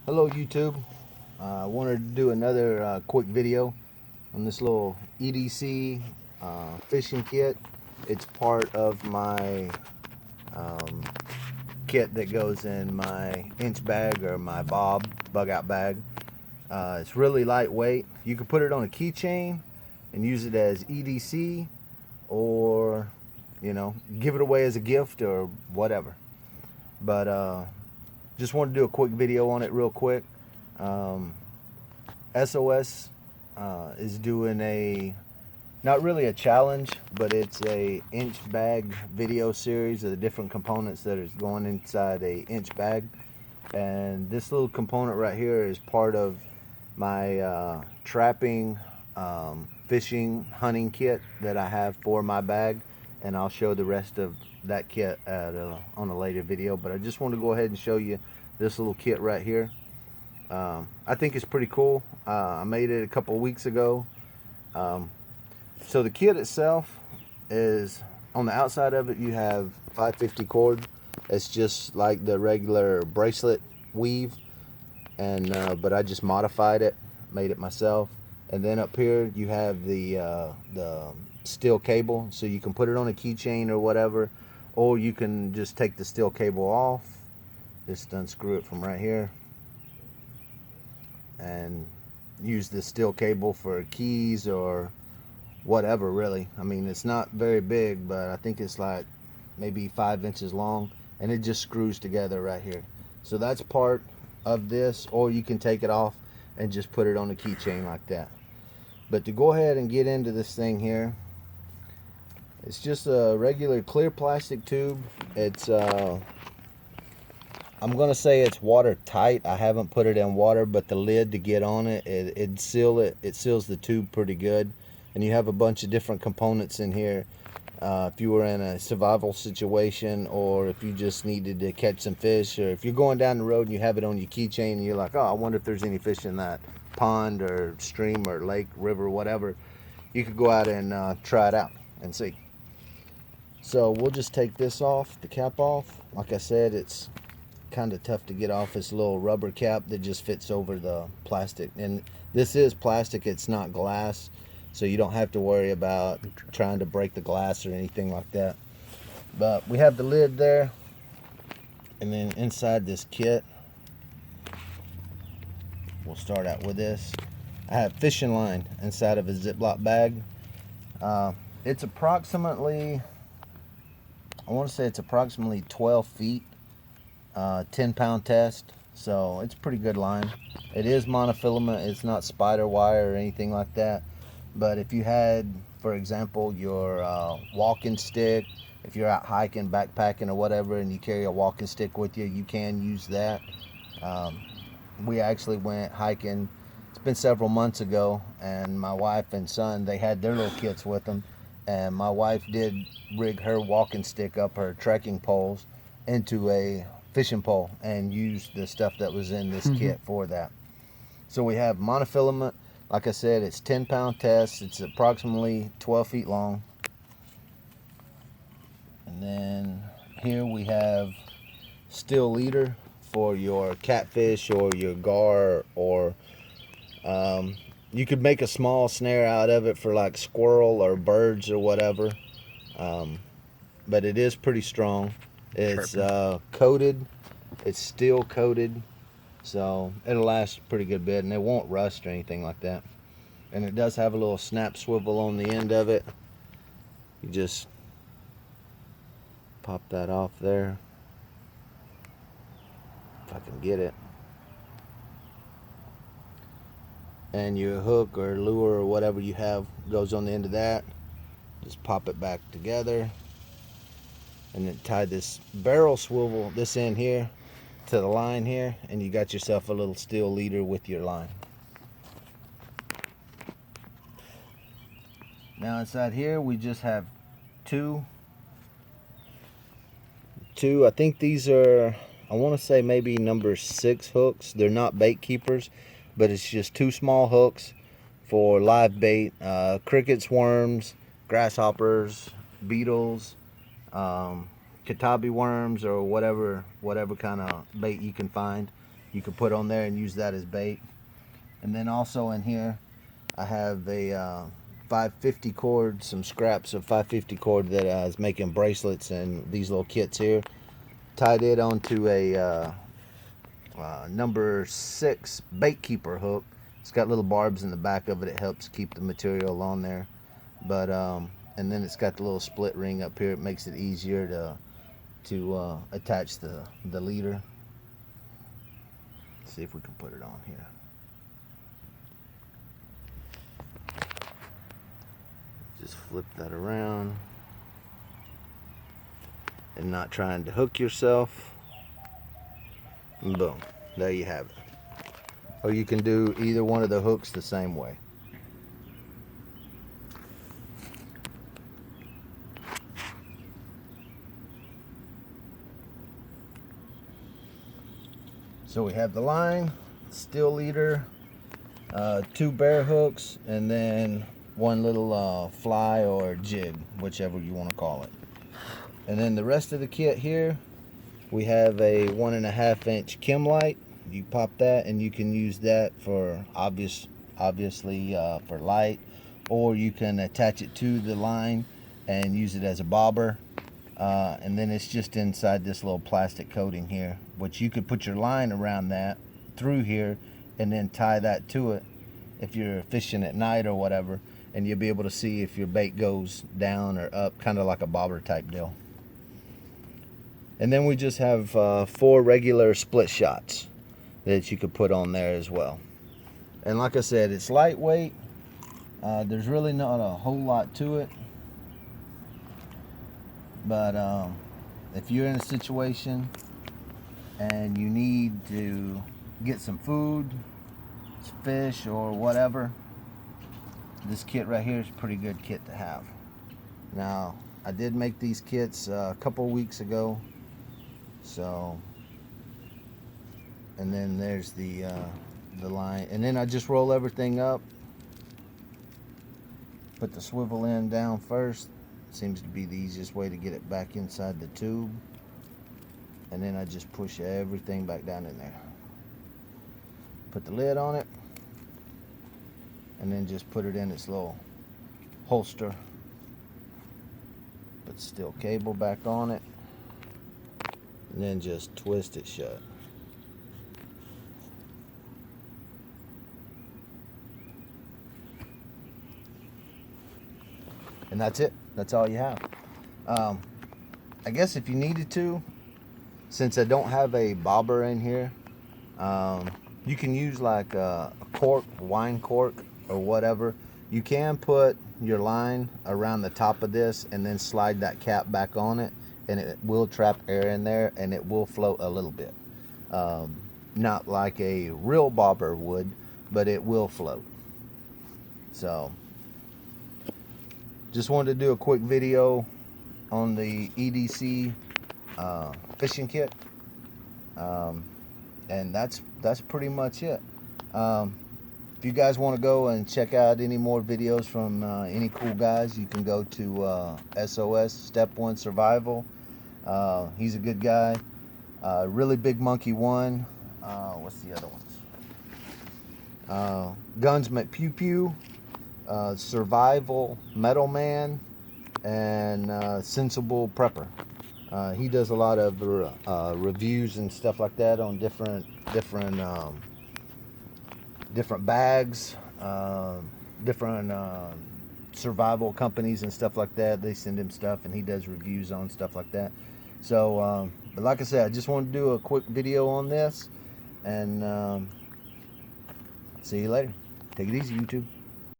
Hello YouTube. I wanted to do another quick video on this little EDC fishing kit. It's part of my um, kit that goes in my inch bag or my bug out bag. It's really lightweight. You can put it on a keychain and use it as EDC, or give it away as a gift or whatever. But just wanted to do a quick video on it real quick. SOS is doing not really a challenge, but it's a inch bag video series of the different components that is going inside a inch bag. And this little component right here is part of my trapping, fishing, hunting kit that I have for my bag, and I'll show the rest of that kit on a later video. But I just want to go ahead and show you this little kit right here. I think it's pretty cool. I made it a couple of weeks ago. So the kit itself is, on the outside of it, you have 550 cord. It's just like the regular bracelet weave, and but I just modified it, made it myself. And then up here you have the steel cable, so you can put it on a keychain or whatever, or you can just take the steel cable off, just unscrew it from right here, and use the steel cable for keys or whatever. Really, I mean, it's not very big, but I think it's like maybe 5 inches long, and it just screws together right here. So that's part of this, or you can take it off and just put it on a keychain like that. But to go ahead and get into this thing here, it's just a regular clear plastic tube. It's I'm gonna say it's watertight. I haven't put it in water, but the lid to get on it seals the tube pretty good. And you have a bunch of different components in here. If you were in a survival situation, or if you just needed to catch some fish, or if you're going down the road and you have it on your keychain and you're like, oh, I wonder if there's any fish in that pond or stream or lake, river, whatever, you could go out and try it out and see. So we'll just take this off, the cap off. Like I said, it's kind of tough to get off. This little rubber cap that just fits over the plastic, and this is plastic, it's not glass, so you don't have to worry about trying to break the glass or anything like that. But we have the lid there, and then inside this kit, we'll start out with this. I have fishing line inside of a Ziploc bag. It's approximately, I want to say it's approximately 12 feet, 10-pound test, so it's pretty good line. It is monofilament, it's not spider wire or anything like that. But if you had, for example, your walking stick, if you're out hiking, backpacking or whatever, and you carry a walking stick with you, you can use that. We actually went hiking, it's been several months ago, and my wife and son, they had their little kits with them, and my wife did rig her walking stick up her trekking poles into a fishing pole and used the stuff that was in this kit for that. So we have monofilament. Like I said, it's 10-pound test. It's approximately 12 feet long. And then here we have steel leader for your catfish or your gar, or you could make a small snare out of it for like squirrel or birds or whatever. But it is pretty strong. It's coated. It's steel coated, so it'll last a pretty good bit, and it won't rust or anything like that. And it does have a little snap swivel on the end of it. You just pop that off there, if I can get it. And your hook or lure or whatever you have goes on the end of that. Just pop it back together, and then tie this barrel swivel, this end here, to the line here, and you got yourself a little steel leader with your line. Now inside here we just have two, I think these are, I want to say maybe number 6 hooks. They're not bait keepers, but it's just 2 small hooks for live bait, crickets, worms, grasshoppers, beetles, katabi worms, or whatever kind of bait you can find. you could put on there and use that as bait. And then also in here I have a 550 cord, some scraps of 550 cord that I was making bracelets and these little kits here. Tied it onto a number 6 bait keeper hook. It's got little barbs in the back of it. It helps keep the material on there. But and then it's got the little split ring up here. It makes it easier to attach the leader. Let's see if we can put it on here. Just flip that around and not trying to hook yourself. And boom, there you have it. Or you can do either one of the hooks the same way. So we have the line, steel leader, 2 bear hooks, and then one little fly or jig, whichever you want to call it. And then the rest of the kit here, we have a 1.5-inch chem light. You pop that and you can use that for obviously for light, or you can attach it to the line and use it as a bobber. And then it's just inside this little plastic coating here, which you could put your line around that through here and then tie that to it if you're fishing at night or whatever, and you'll be able to see if your bait goes down or up, kind of like a bobber type deal. And then we just have 4 regular split shots that you could put on there as well. And like I said, it's lightweight. There's really not a whole lot to it. But if you're in a situation and you need to get some food, fish, or whatever, this kit right here is a pretty good kit to have. Now, I did make these kits a couple weeks ago. So, and then there's the line. And then I just roll everything up. Put the swivel end down first. Seems to be the easiest way to get it back inside the tube. And then I just push everything back down in there. Put the lid on it. And then just put it in its little holster. Put steel cable back on it. And then just twist it shut. And that's it. That's all you have. I guess if you needed to, since I don't have a bobber in here, you can use like a cork, wine cork or whatever. You can put your line around the top of this and then slide that cap back on it, and it will trap air in there and it will float a little bit. Not like a real bobber would, but it will float. So just wanted to do a quick video on the EDC fishing kit, and that's pretty much it. If you guys want to go and check out any more videos from any cool guys, you can go to SOS Step 1 Survival. He's a good guy. Really Big Monkey 1. What's the other ones? Guns Pew Pew, Survival Metal Man, and Sensible Prepper. He does a lot of reviews and stuff like that on different bags, different survival companies and stuff like that. They send him stuff and he does reviews on stuff like that. So but like I said, I just wanted to do a quick video on this, and see you later. Take it easy, YouTube.